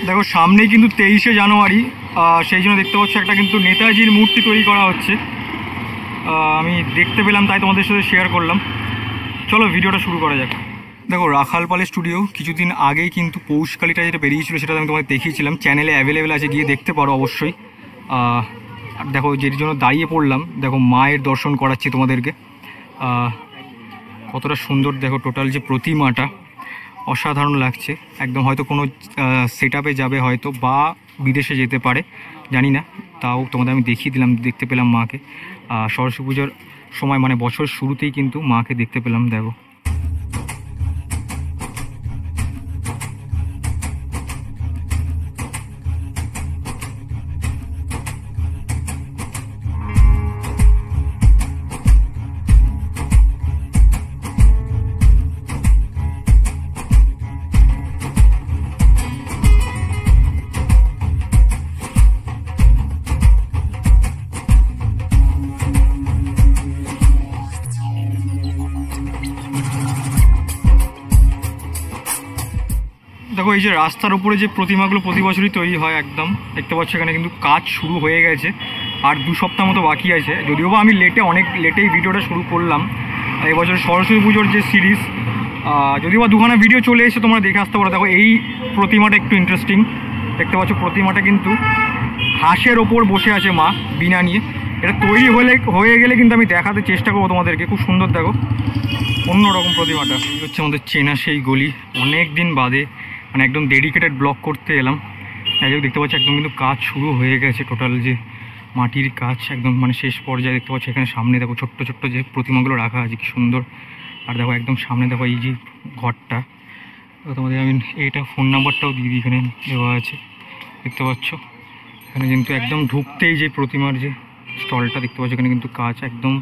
দেখো সামনেই কিন্তু 23শে জানুয়ারি, সেই জন্য দেখতে পাচ্ছ একটা কিন্তু নেতাজির মূর্তি তৈরি করা হচ্ছে। আমি দেখতে পেলাম তাই তোমাদের সাথে শেয়ার করলাম। চলো ভিডিওটা শুরু করা যাক। দেখো রাখালপালের স্টুডিও কিছুদিন আগেই কিন্তু পৌষকালীটা যেটা বেরিয়েছিল সেটা আমি তোমাদের দেখিয়েছিলাম, চ্যানেলে অ্যাভেলেবেল আছে, গিয়ে দেখতে পারো অবশ্যই। আর দেখো যের জন্য দাঁড়িয়ে পড়লাম, দেখো মায়ের দর্শন করাচ্ছি তোমাদেরকে। কতটা সুন্দর দেখো, টোটাল যে প্রতিমাটা অসাধারণ লাগছে একদম। হয়তো কোনো সেট আপে যাবে হয়তো, বা বিদেশে যেতে পারে, জানি না। তাও তোমাদের আমি দেখিয়ে দিলাম, দেখতে পেলাম মাকে সরস্বতী পুজোর সময়, মানে বছর শুরুতেই কিন্তু মাকে দেখতে পেলাম। দেখো দেখো এই যে রাস্তার উপরে যে প্রতিমাগুলো প্রতি বছরই তৈরি হয়, একদম দেখতে পাচ্ছ এখানে কিন্তু কাজ শুরু হয়ে গেছে। আর 2 সপ্তাহ মতো বাকি আছে, যদিও বা আমি অনেক লেটেই ভিডিওটা শুরু করলাম। এবছর সরস্বতী পুজোর যে সিরিজ, যদিও বা 2খানা ভিডিও চলে এসে তোমরা দেখে আসতে পারো। দেখো এই প্রতিমাটা একটু ইন্টারেস্টিং, দেখতে পাচ্ছ প্রতিমাটা কিন্তু হাঁসের ওপর বসে আছে মা বিনা নিয়ে। এটা তৈরি হয়ে গেলে কিন্তু আমি দেখাতে চেষ্টা করবো তোমাদেরকে। খুব সুন্দর দেখো, অন্যরকম প্রতিমাটা। হচ্ছে আমাদের চেনা সেই গলি, অনেক দিন বাদে মানে একদম ডেডিকেটেড ব্লগ করতে এলাম। যাই হোক দেখতে পাচ্ছি একদম কিন্তু কাজ শুরু হয়ে গেছে, টোটাল যে মাটির কাজ একদম মানে শেষ পর্যায়ে দেখতে পাচ্ছি। এখানে সামনে দেখো ছোট্ট ছোট্ট যে প্রতিমাগুলো রাখা আছে, কি সুন্দর। আর দেখো একদম সামনে দেখো এই যে ঘরটা, তোমাদের আমি এইটা ফোন নাম্বারটাও দিয়ে দিই, এখানে দেওয়া আছে দেখতে পাচ্ছ। এখানে কিন্তু একদম ঢুকতেই যে প্রতিমার যে স্টলটা দেখতে পাচ্ছ, এখানে কিন্তু কাজ একদম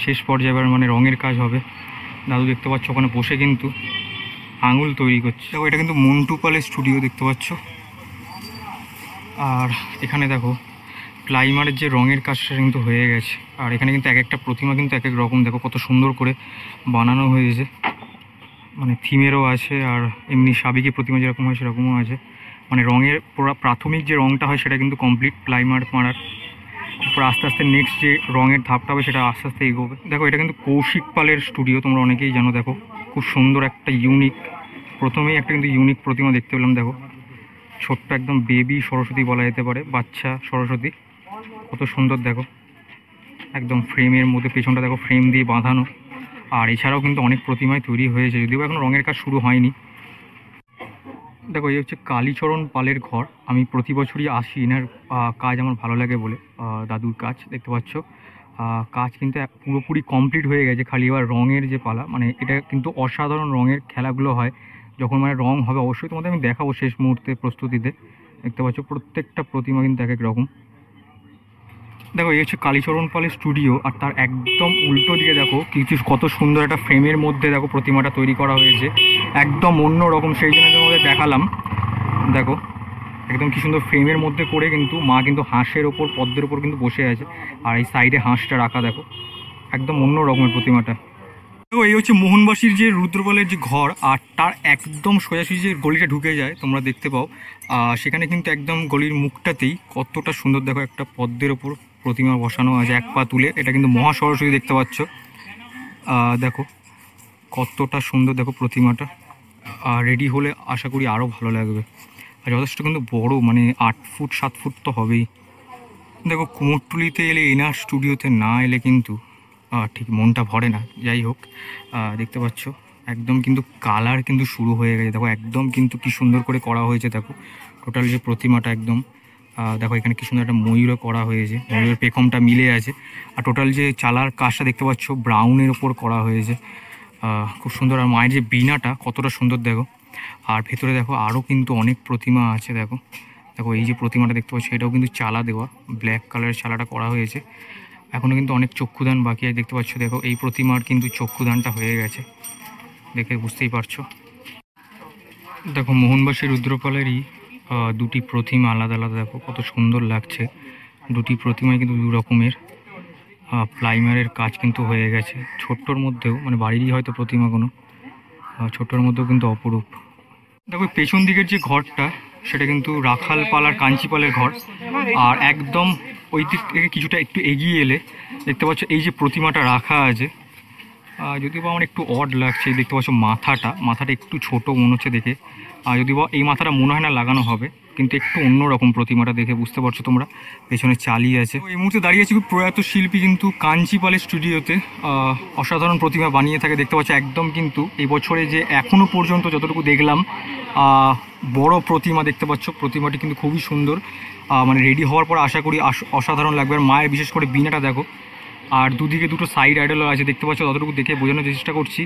শেষ পর্যায়ে, এবার মানে রঙের কাজ হবে। দাদু দেখতে পাচ্ছ ওখানে বসে কিন্তু আঙুল তৈরি করছে। দেখো এটা কিন্তু মন্টু পালের স্টুডিও দেখতে পাচ্ছ। আর এখানে দেখো প্লাইমারের যে রঙের কাজটা কিন্তু হয়ে গেছে। আর এখানে কিন্তু এক একটা প্রতিমা কিন্তু এক এক রকম, দেখো কত সুন্দর করে বানানো হয়েছে, মানে থিমেরও আছে। আর এমনি সাবেকি প্রতিমা যেরকম হয় সেরকমও আছে। মানে রঙের পুরো প্রাথমিক যে রঙটা হয় সেটা কিন্তু কমপ্লিট প্লাইমার মারার, তারপর আস্তে আস্তে নেক্সট যে রঙের ধাপটা হবে সেটা আস্তে আস্তে এগোবে। দেখো এটা কিন্তু কৌশিক পালের স্টুডিও, তোমরা অনেকেই জানো। দেখো খুব সুন্দর একটা ইউনিক, প্রথমেই একটা কিন্তু ইউনিক প্রতিমা দেখতে পেলাম। দেখো ছোট্ট একদম বেবি সরস্বতী বলা যেতে পারে, বাচ্চা সরস্বতী, কত সুন্দর দেখো। একদম ফ্রেমের মধ্যে পেছনটা দেখো ফ্রেম দিয়ে বাঁধানো। আর এছাড়াও কিন্তু অনেক প্রতিমায় তৈরি হয়েছে, যদিও এখন রঙের কাজ শুরু হয়নি। দেখো এই হচ্ছে কালীচরণ পালের ঘর। আমি প্রতি বছরই আসি, এনার কাজ আমার ভালো লাগে বলে। দাদুর কাজ দেখতে পাচ্ছ, কাজ কিন্তু পুরোপুরি কমপ্লিট হয়ে গেছে, খালি এবার রঙের যে পালা। মানে এটা কিন্তু অসাধারণ রঙের খেলাগুলো হয় যখন মানে রং হবে, অবশ্যই তোমাদের আমি দেখাবো শেষ মুহূর্তে প্রস্তুতিতে। দেখতে পাচ্ছ প্রত্যেকটা প্রতিমা কিন্তু এক এক রকম। দেখো এই হচ্ছে কালীচরণ পালের স্টুডিও, আর তার একদম উল্টো দিকে দেখো কিছু কত সুন্দর একটা ফ্রেমের মধ্যে দেখো প্রতিমাটা তৈরি করা হয়েছে, একদম অন্য রকম। সেই জন্য তোমাদের দেখালাম। দেখো একদম কি সুন্দর ফ্রেমের মধ্যে করে কিন্তু মা কিন্তু হাঁসের ওপর, পদ্মের ওপর কিন্তু বসে আছে। আর এই সাইডে হাঁসটা রাখা দেখো, একদম অন্য রকমের প্রতিমাটা। তো এই হচ্ছে মোহনবাসীর যে রুদ্রপালের যে ঘর, আর তার একদম সোজাসুজি যে গলিটা ঢুকে যায় তোমরা দেখতে পাও, সেখানে কিন্তু একদম গলির মুখটাতেই কতটা সুন্দর দেখো একটা পদ্মের ওপর প্রতিমা বসানো আছে এক পা তুলে। এটা কিন্তু মহা সরস্বতী দেখতে পাচ্ছ। দেখো কতটা সুন্দর দেখো প্রতিমাটা। রেডি হলে আশা করি আরও ভালো লাগবে। আর যথেষ্ট কিন্তু বড়, মানে 8 ফুট 7 ফুট তো হবেই। দেখো কুমোরটুলিতে এলে, এনার স্টুডিওতে না এলে কিন্তু ঠিক মনটা ভরে না। যাই হোক দেখতে পাচ্ছ একদম কিন্তু কালার কিন্তু শুরু হয়ে গেছে। দেখো একদম কিন্তু কি সুন্দর করে করা হয়েছে। দেখো টোটাল যে প্রতিমাটা একদম, দেখো এখানে কি সুন্দর একটা ময়ূরও করা হয়েছে, ময়ূরের পেখমটা মিলে আছে। আর টোটাল যে চালার কাজটা দেখতে পাচ্ছ ব্রাউনের ওপর করা হয়েছে, খুব সুন্দর। আর মায়ের যে বীণাটা কতটা সুন্দর দেখো। আর ভেতরে দেখো আরও কিন্তু অনেক প্রতিমা আছে। দেখো দেখো এই যে প্রতিমাটা দেখতে পাচ্ছ এটাও কিন্তু চালা দেওয়া, ব্ল্যাক কালারের চালাটা করা হয়েছে। এখনও কিন্তু অনেক চক্ষুদান বাকি আছে দেখতে পাচ্ছ। দেখো এই প্রতিমার কিন্তু চক্ষুদানটা হয়ে গেছে, দেখে বুঝতেই পারছো। দেখো মোহনবাসী রুদ্রপালেরই দুটি প্রতিমা আলাদা আলাদা, দেখো কত সুন্দর লাগছে। দুটি প্রতিমায় কিন্তু 2 রকমের প্লাইমারের কাজ কিন্তু হয়ে গেছে। ছোট্টর মধ্যেও, মানে বাড়িরই হয়তো প্রতিমা কোনো, ছোট্টর মধ্যেও কিন্তু অপরূপ। দেখো পেছন দিকের যে ঘরটা, সেটা কিন্তু রাখালপাল আর কাঞ্চিপালের ঘর। আর একদম ওই দিক থেকে কিছুটা একটু এগিয়ে এলে দেখতে পাচ্ছ এই যে প্রতিমাটা রাখা আছে, যদিও বা আমার একটু অড লাগছে, দেখতে পাচ্ছ মাথাটা একটু ছোট মনে হচ্ছে দেখে। আর যদিও বা এই মাথাটা মনে হয় না লাগানো হবে, কিন্তু একটু অন্যরকম প্রতিমাটা দেখে বুঝতে পারছো তোমরা। পেছনে চালিয়ে আছে। এই মুহূর্তে দাঁড়িয়ে আছি প্রয়াত শিল্পী কিন্তু কাঞ্চিপালের স্টুডিওতে। অসাধারণ প্রতিমা বানিয়ে থাকে দেখতে পাচ্ছ। একদম কিন্তু এই বছরে যে এখনও পর্যন্ত যতটুকু দেখলাম বড় প্রতিমা দেখতে পাচ্ছ। প্রতিমাটি কিন্তু খুবই সুন্দর, মানে রেডি হওয়ার পর আশা করি অসাধারণ লাগবে। আর মায়ের বিশেষ করে বিনাটা দেখো, আর দুদিকে দুটো সাইড আইডলও আছে দেখতে পাচ্ছ। ততটুকু দেখে বোঝানোর চেষ্টা করছি।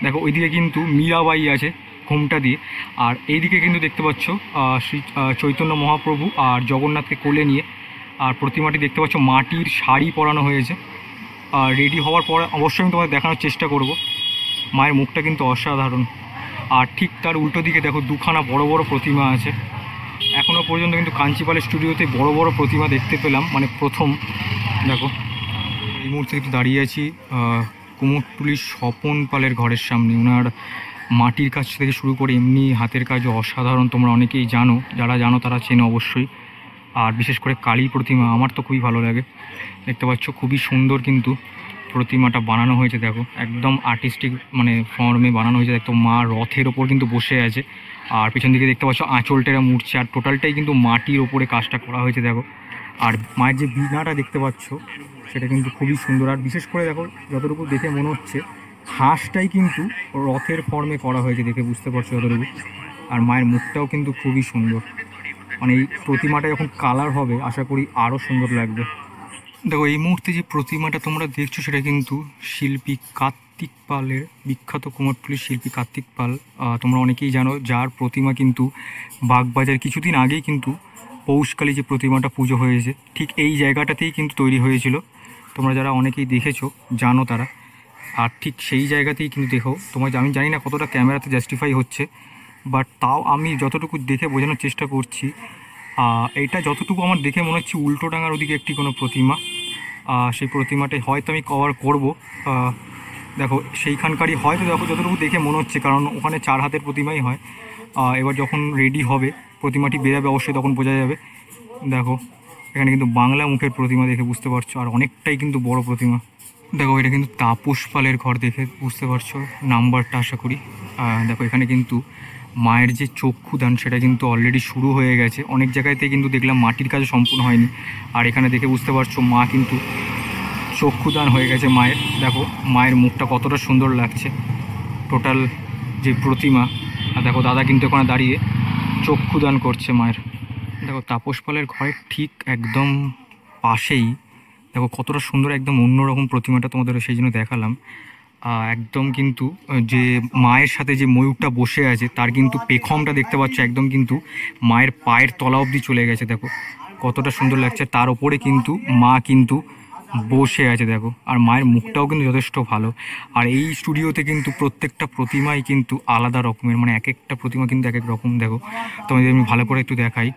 দেখো ওইদিকে কিন্তু মীরাবাই আছে ঘোমটা দিয়ে, আর এইদিকে কিন্তু দেখতে পাচ্ছ শ্রী চৈতন্য মহাপ্রভু আর জগন্নাথকে কোলে নিয়ে। আর প্রতিমাটি দেখতে পাচ্ছ মাটির শাড়ি পরানো হয়েছে। আর রেডি হওয়ার পর অবশ্যই আমি তোমাদের দেখানোর চেষ্টা করব। মায়ের মুখটা কিন্তু অসাধারণ। আর ঠিক তার উল্টো দিকে দেখো দুখানা বড় বড় প্রতিমা আছে। এখনও পর্যন্ত কিন্তু কাঞ্চিপালের স্টুডিওতে বড় বড় প্রতিমা দেখতে পেলাম, মানে প্রথম। দেখো এই মুহূর্তে কিন্তু দাঁড়িয়ে আছি কুমোরটুলির স্বপন পালের ঘরের সামনে। ওনার মাটির কাজ থেকে শুরু করে এমনি হাতের কাজও অসাধারণ, তোমরা অনেকেই জানো, যারা জানো তারা চেনো অবশ্যই। আর বিশেষ করে কালী প্রতিমা আমার তো খুবই ভালো লাগে। দেখতে পাচ্ছ খুবই সুন্দর কিন্তু প্রতিমাটা বানানো হয়েছে। দেখো একদম আর্টিস্টিক মানে ফর্মে বানানো হয়েছে। দেখো মা রথের ওপর কিন্তু বসে আছে, আর পিছন দিকে দেখতে পাচ্ছ আঁচলটেরা মুড়ছে। আর টোটালটাই কিন্তু মাটির ওপরে কাজটা করা হয়েছে দেখো। আর মায়ের যে বীণাটা দেখতে পাচ্ছ সেটা কিন্তু খুবই সুন্দর। আর বিশেষ করে দেখো যতটুকু দেখে মনে হচ্ছে হাঁসটাই কিন্তু রথের ফর্মে করা হয়েছে দেখে বুঝতে পারছো যতটুকু। আর মায়ের মুখটাও কিন্তু খুবই সুন্দর, মানে এই প্রতিমাটা যখন কালার হবে আশা করি আরও সুন্দর লাগবে। দেখো এই মুহূর্তে যে প্রতিমাটা তোমরা দেখছো সেটা কিন্তু শিল্পী কার্তিক পালের, বিখ্যাত কুমোরটুলির শিল্পী কার্তিক পাল। তোমরা অনেকেই জানো, যার প্রতিমা কিন্তু বাগবাজার কিছুদিন আগেই কিন্তু পৌষকালী যে প্রতিমাটা পুজো হয়েছে ঠিক এই জায়গাটাতেই কিন্তু তৈরি হয়েছিল। তোমরা যারা অনেকেই দেখেছো জানো তারা। আর ঠিক সেই জায়গাতেই কিন্তু দেখো তোমার, আমি জানি না কতটা ক্যামেরাতে জাস্টিফাই হচ্ছে, বাট তাও আমি যতটুকু দেখে বোঝানোর চেষ্টা করছি। এইটা যতটুকু আমার দেখে মনে হচ্ছে উল্টোডাঙার ওদিকে একটি কোনো প্রতিমা। সেই প্রতিমাটাই হয়তো আমি কভার করব। দেখো সেইখানকারই হয়তো, দেখো যতটুকু দেখে মনে হচ্ছে, কারণ ওখানে 4 হাতের প্রতিমাই হয়। এবার যখন রেডি হবে প্রতিমাটি বেরাবে অবশ্যই তখন বোঝা যাবে। দেখো এখানে কিন্তু বাংলা মুখের প্রতিমা দেখে বুঝতে পারছো, আর অনেকটাই কিন্তু বড় প্রতিমা। দেখো এটা কিন্তু তাপস পালের ঘর দেখে বুঝতে পারছো নাম্বারটা আশা করি। দেখো এখানে কিন্তু মায়ের যে চক্ষুদান সেটা কিন্তু অলরেডি শুরু হয়ে গেছে। অনেক জায়গাতে কিন্তু দেখলাম মাটির কাজ সম্পূর্ণ হয়নি, আর এখানে দেখে বুঝতে পারছো মা কিন্তু চক্ষুদান হয়ে গেছে মায়ের। দেখো মায়ের মুখটা কতটা সুন্দর লাগছে টোটাল যে প্রতিমা। আর দেখো দাদা কিন্তু ওখানে দাঁড়িয়ে চক্ষুদান করছে মায়ের। দেখো তাপস পালের ঘরের ঠিক একদম পাশেই দেখো কতটা সুন্দর একদম অন্যরকম প্রতিমাটা তোমাদের সেই জন্য দেখালাম। একদম কিন্তু যে মায়ের সাথে যে ময়ূরটা বসে আছে তার কিন্তু পেখমটা দেখতে পাচ্ছ একদম কিন্তু মায়ের পায়ের তলা অবধি চলে গেছে। দেখো কতটা সুন্দর লাগছে, তার ওপরে কিন্তু মা কিন্তু বসে আছে দেখো। আর মায়ের মুখটাও কিন্তু যথেষ্ট ভালো। আর এই স্টুডিওতে কিন্তু প্রত্যেকটা প্রতিমাই কিন্তু আলাদা রকমের, মানে এক একটা প্রতিমা কিন্তু এক এক রকম। দেখো তোমাদের আমি ভালো করে একটু দেখাই।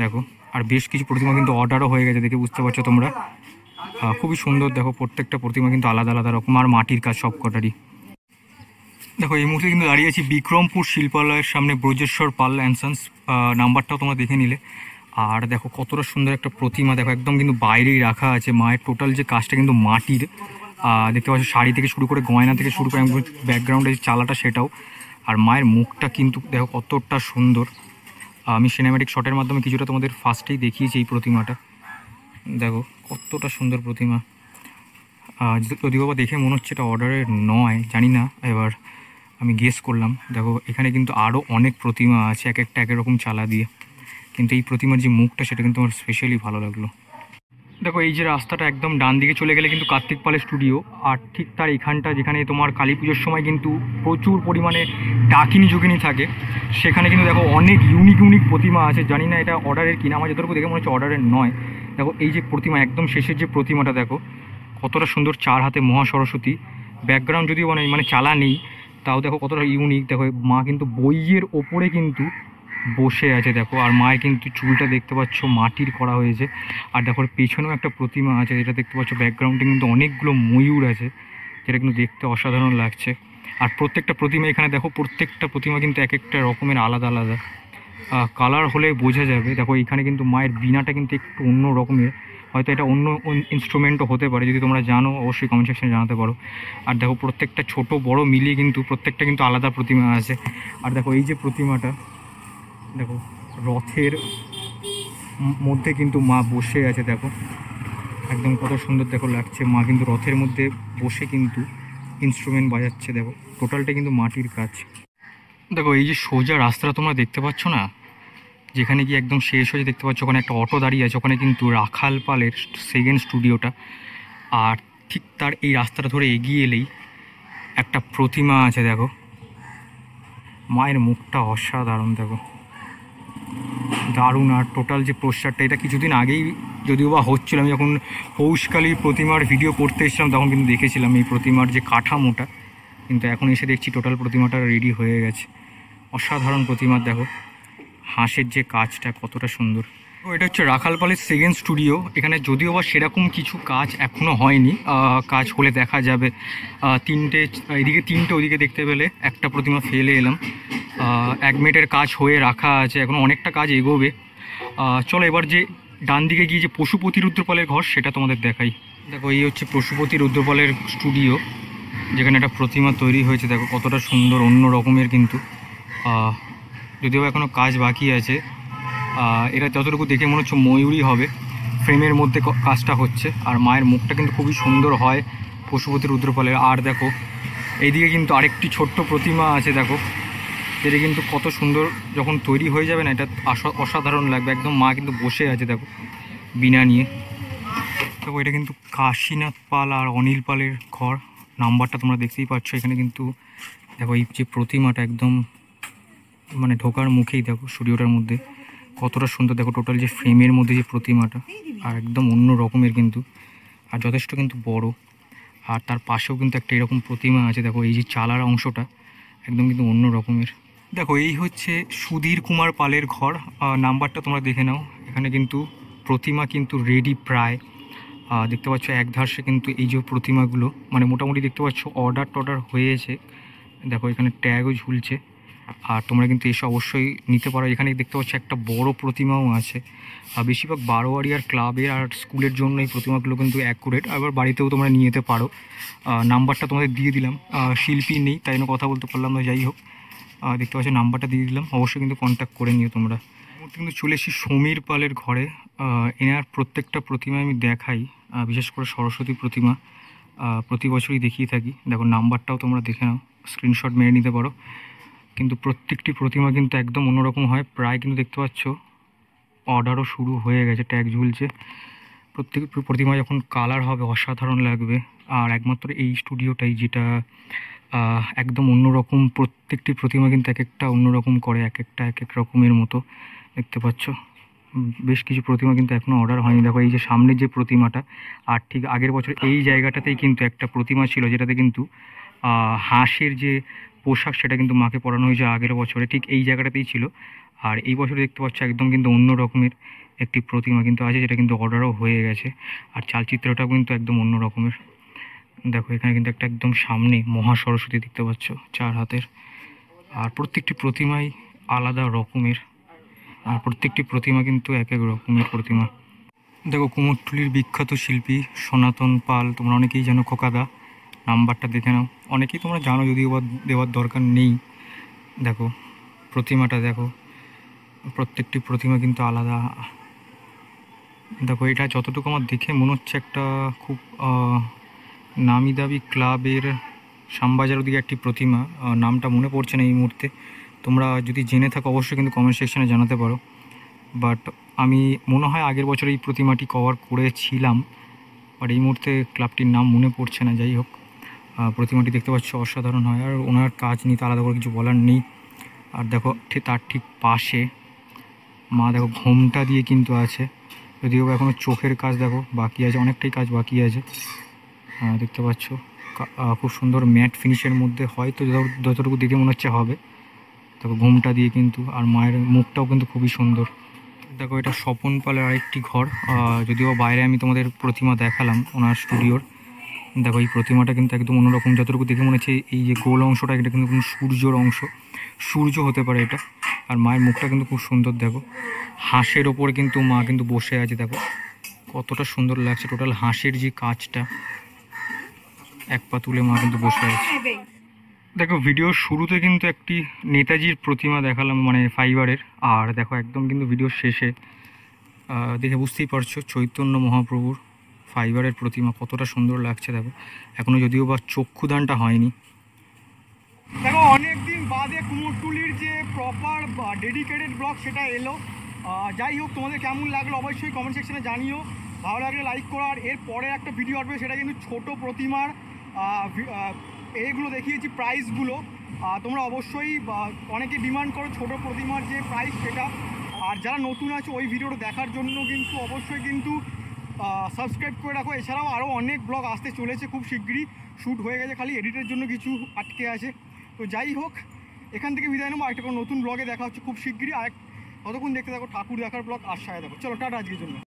দেখো আর বেশ কিছু প্রতিমা কিন্তু অর্ডারও হয়ে গেছে দেখে বুঝতে পারছো তোমরা। খুবই সুন্দর। দেখো প্রত্যেকটা প্রতিমা কিন্তু আলাদা আলাদা রকম, আর মাটির কাজ সব কটারই। দেখো এই মুহূর্তে কিন্তু দাঁড়িয়ে আছি বিক্রমপুর শিল্পালয়ের সামনে, ব্রজেশ্বর পাল অ্যান্ড সন্স। নাম্বারটাও তোমরা দেখে নিলে। আর দেখো কতটা সুন্দর একটা প্রতিমা। দেখো একদম কিন্তু বাইরেই রাখা আছে। মায়ের টোটাল যে কাজটা কিন্তু মাটির। দেখতে পাচ্ছ শাড়ি থেকে শুরু করে গয়না থেকে শুরু করে ব্যাকগ্রাউন্ডে যে চালাটা সেটাও। আর মায়ের মুখটা কিন্তু দেখো কতটা সুন্দর। আমি সিনেম্যাটিক শটের মাধ্যমে কিছুটা তোমাদের ফার্স্টেই দেখিয়েছি এই প্রতিমাটা। দেখো কতটা সুন্দর প্রতিমা। যদিও বা দেখে মনে হচ্ছে এটা অর্ডারের নয়, জানি না, এবার আমি গেস করলাম। দেখো এখানে কিন্তু আরও অনেক প্রতিমা আছে এক একটা এক রকম চালা দিয়ে, কিন্তু এই প্রতিমার যে মুখটা সেটা কিন্তু আমার স্পেশালি ভালো লাগলো। দেখো এই যে রাস্তাটা একদম ডান দিকে চলে গেলে কিন্তু কার্তিক পালের স্টুডিও, আর ঠিক তার এখানটা যেখানে তোমার কালী পুজোর সময় কিন্তু প্রচুর পরিমাণে ডাকিনী যোগিনী থাকে, সেখানে কিন্তু দেখো অনেক ইউনিক ইউনিক প্রতিমা আছে। জানি না এটা অর্ডারের কিনা, আমার যতটুকু দেখে মনে হচ্ছে অর্ডারের নয়। দেখো এই যে প্রতিমা একদম শেষের যে প্রতিমাটা দেখো কতটা সুন্দর, 4 হাতে মহা সরস্বতী। ব্যাকগ্রাউন্ড যদিও মানে চালা নেই, তাও দেখো কতটা ইউনিক। দেখো মা কিন্তু বইয়ের ওপরে কিন্তু বসে আছে দেখো। আর মায়ের কিন্তু চুলটা দেখতে পাচ্ছ মাটির করা হয়েছে। আর দেখো পেছনেও একটা প্রতিমা আছে যেটা দেখতে পাচ্ছ ব্যাকগ্রাউন্ডে কিন্তু অনেকগুলো ময়ূর আছে, যেটা কিন্তু দেখতে অসাধারণ লাগছে। আর প্রত্যেকটা প্রতিমা এখানে দেখো, প্রত্যেকটা প্রতিমা কিন্তু এক একটা রকমের আলাদা আলাদা। কালার হলে বোঝা যাবে। দেখো এইখানে কিন্তু মায়ের বীণাটা কিন্তু একটু অন্য রকমের, হয়তো এটা অন্য ইনস্ট্রুমেন্টও হতে পারে, যদি তোমরা জানো অবশ্যই কমেন্ট সেকশনে জানাতে পারো। আর দেখো প্রত্যেকটা ছোট বড় মিলিয়ে কিন্তু প্রত্যেকটা কিন্তু আলাদা প্রতিমা আছে। আর দেখো এই যে প্রতিমাটা, দেখো রথের মধ্যে কিন্তু মা বসে আছে, দেখো একদম কত সুন্দর দেখো লাগছে। মা কিন্তু রথের মধ্যে বসে কিন্তু ইনস্ট্রুমেন্ট বাজাচ্ছে। দেখো টোটালটা কিন্তু মাটির কাজ। দেখো এই যে সোজা রাস্তাটা তোমরা দেখতে পাচ্ছ না, যেখানে গিয়ে একদম শেষ হয়ে দেখতে পাচ্ছ ওখানে একটা অটো দাঁড়িয়ে আছে, ওখানে কিন্তু রাখাল পালের সেকেন্ড স্টুডিওটা। আর ঠিক তার এই রাস্তাটা ধরে এগিয়ে এলেই একটা প্রতিমা আছে। দেখো মায়ের মুখটা অসাধারণ, দেখো দারুণ। আর টোটাল যে প্রচারটা, এটা কিছুদিন আগেই যদিও বা হচ্ছিল, আমি যখন পৌষকালী প্রতিমার ভিডিও করতে এসেছিলাম তখন কিন্তু দেখেছিলাম এই প্রতিমার যে কাঠামোটা, কিন্তু এখন এসে দেখছি টোটাল প্রতিমাটা রেডি হয়ে গেছে। অসাধারণ প্রতিমা। দেখো হাঁসের যে কাজটা কতটা সুন্দর। তো এটা হচ্ছে রাখাল পালের সেকেন্ড স্টুডিও। এখানে যদিও বা সেরকম কিছু কাজ এখনও হয়নি, কাজ হলে দেখা যাবে। এদিকে তিনটে, ওদিকে দেখতে পেলে একটা প্রতিমা ফেলে এলাম। 1 মিনিটের কাজ হয়ে রাখা আছে, এখন অনেকটা কাজ এগোবে। চলো এবার যে ডান দিকে গিয়ে যে পশুপতি রুদ্রপালের ঘর সেটা তোমাদের দেখাই। দেখো এই হচ্ছে পশুপতি রুদ্রপালের স্টুডিও, যেখানে একটা প্রতিমা তৈরি হয়েছে। দেখো কতটা সুন্দর, অন্য রকমের কিন্তু। যদিও এখনও কাজ বাকি আছে। এটা যতটুকু দেখে মনে হচ্ছে ময়ূরই হবে, ফ্রেমের মধ্যে কাজটা হচ্ছে। আর মায়ের মুখটা কিন্তু খুবই সুন্দর হয় পশুপতি রুদ্রপালের। আর দেখো এইদিকে কিন্তু আরেকটি ছোট্ট প্রতিমা আছে, দেখো যেটা কিন্তু কত সুন্দর যখন তৈরি হয়ে যাবে না, এটা অসাধারণ লাগবে। একদম মা কিন্তু বসে আছে দেখো বীণা নিয়ে। দেখো এটা কিন্তু কাশীনাথ পাল আর অনিল পালের ঘর, নাম্বারটা তোমরা দেখতেই পাচ্ছ। এখানে কিন্তু দেখো এই যে প্রতিমাটা একদম মানে ঢোকার মুখেই দেখো স্টুডিওটার মধ্যে কতটা সুন্দর। দেখো টোটাল যে ফ্রেমের মধ্যে যে প্রতিমাটা, আর একদম অন্য রকমের কিন্তু, আর যথেষ্ট কিন্তু বড়। আর তার পাশেও কিন্তু একটা এরকম প্রতিমা আছে। দেখো এই যে চালার অংশটা একদম কিন্তু অন্য রকমের। দেখো এই হচ্ছে সুধীর কুমার পালের ঘর, নাম্বারটা তোমরা দেখে নাও। এখানে কিন্তু প্রতিমা কিন্তু রেডি প্রায়। দেখতে পাচ্ছ একধার্সে কিন্তু এই যে প্রতিমাগুলো মানে মোটামুটি দেখতে পাচ্ছ অর্ডার হয়েছে। দেখো এখানে ট্যাগও ঝুলছে, আর তোমরা কিন্তু এসে অবশ্যই নিতে পারো। এখানে দেখতে পাচ্ছ একটা বড় প্রতিমাও আছে। বেশিরভাগ বারোয়ারি আর ক্লাবের আর স্কুলের জন্য এই প্রতিমাগুলো কিন্তু অ্যাকুরেট। আবার বাড়িতেও তোমরা নিয়ে যেতে পারো। নাম্বারটা তোমাদের দিয়ে দিলাম। শিল্পী নেই তাই জন্য কথা বলতে পারলাম না, যাই হোক দেখতে পাচ্ছ নাম্বারটা দিয়ে দিলাম, অবশ্যই কিন্তু কন্ট্যাক্ট করে নিও তোমরা। কিন্তু চলে এসেছি সমীর পালের ঘরে। এনার প্রত্যেকটা প্রতিমা আমি দেখাই, বিশেষ করে সরস্বতী প্রতিমা প্রতি বছরই দেখিয়ে থাকি। দেখো নাম্বারটাও তোমরা দেখে নাও, স্ক্রিনশট মেরে নিতে পারো। কিন্তু প্রত্যেকটি প্রতিমা কিন্তু একদম অন্যরকম হয়। প্রায় কিন্তু দেখতে পাচ্ছ অর্ডারও শুরু হয়ে গেছে, ট্যাগ ঝুলছে। প্রত্যেক প্রতিমা যখন কালার হবে অসাধারণ লাগবে। আর একমাত্র এই স্টুডিওটাই যেটা একদম অন্যরকম। প্রত্যেকটি প্রতিমা কিন্তু এক একটা অন্যরকম করে, এক একটা এক এক রকমের মতো। দেখতে পাচ্ছ বেশ কিছু প্রতিমা কিন্তু এখনও অর্ডার হয়নি। দেখো এই যে সামনের যে প্রতিমাটা, আর ঠিক আগের বছর এই জায়গাটাতেই কিন্তু একটা প্রতিমা ছিল, যেটাতে কিন্তু হাঁসের যে পোশাক সেটা কিন্তু মাকে পরানো হয়েছে আগের বছরে, ঠিক এই জায়গাটাতেই ছিল। আর এই বছরে দেখতে পাচ্ছ একদম কিন্তু অন্য রকমের একটি প্রতিমা কিন্তু আছে, যেটা কিন্তু অর্ডারও হয়ে গেছে। আর চালচিত্রটাও কিন্তু একদম অন্য রকমের। দেখো এখানে কিন্তু একটা একদম সামনে মহা সরস্বতী দেখতে পাচ্ছ 4 হাতের। আর প্রত্যেকটি প্রতিমাই আলাদা রকমের, আর প্রত্যেকটি প্রতিমা কিন্তু এক এক রকমের প্রতিমা। দেখো কুমোরটুলির বিখ্যাত শিল্পী সনাতন পাল, তোমরা অনেকেই জানো, খোকাদা। নাম্বারটা দেখে নাও, অনেকেই তোমরা জানো যদিও বা দেওয়ার দরকার নেই। দেখো প্রতিমাটা দেখো, প্রত্যেকটি প্রতিমা কিন্তু আলাদা। দেখো এটা যতটুকু আমার দেখে মনে হচ্ছে একটা খুব নামি দামি ক্লাবের শ্যামবাজার ওদিকে একটি প্রতিমা, নামটা মনে পড়ছে না এই মুহূর্তে। তোমরা যদি জেনে থাকো অবশ্যই কিন্তু কমেন্ট সেকশনে জানাতে পারো। বাট আমি মনে হয় আগের বছর এই প্রতিমাটি কভার করেছিলাম, বাট এই মুহূর্তে ক্লাবটির নাম মনে পড়ছে না। যাই হোক প্রতিমাটি দেখতে পাচ্ছ অসাধারণ হয়, আর ওনার কাজ নিয়ে তো আলাদা করে কিছু বলার নেই। আর দেখো তার ঠিক পাশে মা দেখো ঘোমটা দিয়ে কিন্তু আছে, যদিও এখনও চোখের কাজ দেখো বাকি আছে, অনেকটাই কাজ বাকি আছে। দেখতে পাচ্ছ খুব সুন্দর ম্যাট ফিনিশের মধ্যে, হয়তো যতটুকু দেখে মনে হচ্ছে হবে। দেখো ঘোমটা দিয়ে কিন্তু, আর মায়ের মুখটাও কিন্তু খুবই সুন্দর। দেখো এটা স্বপন পালের আরেকটি ঘর, যদিও বাইরে আমি তোমাদের প্রতিমা দেখালাম ওনার স্টুডিওর। দেখো এই প্রতিমাটা কিন্তু একদম অন্যরকম, যতটুকু দেখে মনে হচ্ছে এই যে গোল অংশটা এটা কিন্তু কোনো সূর্যর অংশ, সূর্য হতে পারে এটা। আর মায়ের মুখটা কিন্তু খুব সুন্দর, দেখো হাঁসের ওপরে কিন্তু মা কিন্তু বসে আছে, দেখো কতটা সুন্দর লাগছে। টোটাল হাঁসের যে কাজটা, এক পা তুলে মা কিন্তু বসে আছে। দেখো ভিডিওর শুরুতে কিন্তু একটি নেতাজির প্রতিমা দেখালাম, মানে ফাইবারের। আর দেখো একদম কিন্তু ভিডিওর শেষে দেখে বুঝতেই পারছো চৈতন্য মহাপ্রভুর ফাইবারের প্রতিমা কতটা সুন্দর লাগছে। দেখো এখনও যদিও বা চক্ষুদানটা হয়নি। দেখো অনেকদিন বাদে কুমোরটুলির যে প্রপার ডেডিকেটেড ব্লগ সেটা এলো। যাই হোক, তোমাদের কেমন লাগলো অবশ্যই কমেন্ট সেকশনে জানিও। ভালো লাগলে লাইক করো। আর এর পরে একটা ভিডিও আসবে, সেটা কিন্তু ছোট প্রতিমার এইগুলো দেখিয়েছি, প্রাইসগুলো। তোমরা অবশ্যই অনেকে ডিমান্ড করো ছোট প্রতিমার যে প্রাইস সেটা। আর যারা নতুন আছে ওই ভিডিওটা দেখার জন্য কিন্তু অবশ্যই কিন্তু সাবস্ক্রাইব করে রাখো। এছাড়াও আরও অনেক ব্লগ আসতে চলেছে খুব শিগগিরই। শ্যুট হয়ে গেছে, খালি এডিটের জন্য কিছু আটকে আছে। তো যাই হোক, এখান থেকে বিদায় নেবো। আরেকটা কোনো নতুন ব্লগে দেখা হচ্ছে খুব শিগগিরই। আর ততক্ষণ দেখতে থাকো ঠাকুর দেখার ব্লগ আর সাথে দেখো। চলো টাটা আজকের জন্য।